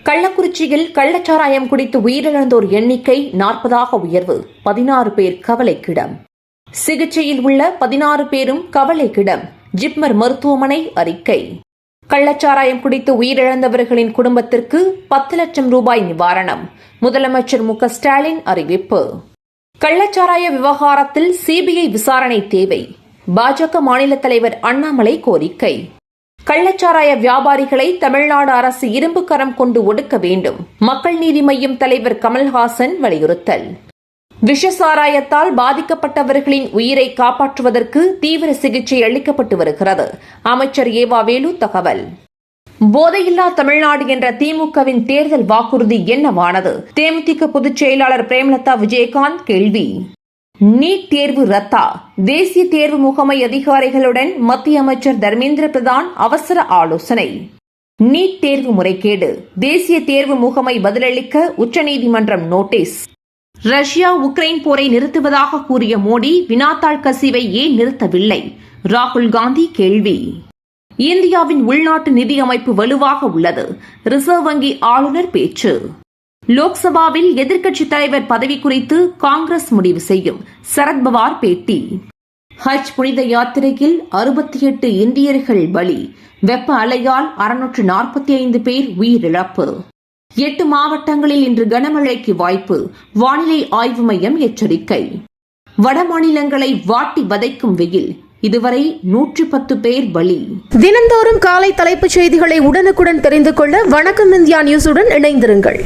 கள்ளக்குறிச்சியில் கள்ளச்சாராயம் குடித்து உயிரிழந்தோர் எண்ணிக்கை 40ஆக உயர்வு. 16 பேர் கவலைக்கிடம். சிகிச்சையில் உள்ள 16 பேரும் கவலைக்கிடம். ஜிப்மர் மருத்துவமனை அறிக்கை. கள்ளச்சாராயம் குடித்து உயிரிழந்தவர்களின் குடும்பத்திற்கு 10 லட்சம் ரூபாய் நிவாரணம். முதலமைச்சர் மு.க.ஸ்டாலின் அறிவிப்பு. கள்ளச்சாராய விவகாரத்தில் சிபிஐ விசாரணை தேவை. பாஜக மாநில தலைவர் அண்ணாமலை கோரிக்கை. கள்ளச்சாராய வியாபாரிகளை தமிழ்நாடு அரசு இரும்பு கரம் கொண்டு ஒடுக்க வேண்டும். மக்கள் நீதி மய்யம் தலைவர் கமல்ஹாசன் வலியுறுத்தல். விஷசாராயத்தால் பாதிக்கப்பட்டவர்களின் உயிரை காப்பாற்றுவதற்கு தீவிர சிகிச்சை அளிக்கப்பட்டு வருகிறது. அமைச்சர் ஏவா வேலு தகவல். போதையில்லா தமிழ்நாடு என்ற திமுகவின் தேர்தல் வாக்குறுதி என்னவானது? தேமுதிக பொதுச் செயலாளர் பிரேமலதா விஜயகாந்த் கேள்வி. நீட் தேர்வு ரத்தா? தேசிய தேர்வு முகமை அதிகாரிகளுடன் மத்திய அமைச்சர் தர்மேந்திர பிரதான் அவசர ஆலோசனை. நீட் தேர்வு முறைகேடு, தேசிய தேர்வு முகமை பதிலளிக்க உச்சநீதிமன்றம் நோட்டீஸ். ரஷ்யா உக்ரைன் போரை நிறுத்துவதாக கூறிய மோடி வினாத்தாள் கசிவை ஏன் நிறுத்தவில்லை? ராகுல் காந்தி கேள்வி. இந்தியாவின் உள்நாட்டு நிதி அமைப்பு வலுவாக உள்ளது. ரிசர்வ் வங்கி ஆளுநர் பேச்சு. லோக்சபாவில் எதிர்க்கட்சித் தலைவர் பதவி குறித்து காங்கிரஸ் முடிவு செய்யும். சரத்பவார் பேட்டி. ஹஜ் புனித யாத்திரையில் 68 இந்தியர்கள் பலி. வெப்ப அலையால் 645 பேர் உயிரிழப்பு. 8 மாவட்டங்களில் இன்று கனமழைக்கு வாய்ப்பு. வானிலை ஆய்வு மையம் எச்சரிக்கை. வட மாநிலங்களை வாட்டி வதைக்கும் வெயில். இதுவரை 110 பேர் பலி. தினந்தோறும் காலை தலைப்புச் செய்திகளை உடனுக்குடன் தெரிந்து கொள்ள வணக்கம் இந்தியா நியூஸுடன் இணைந்திருங்கள்.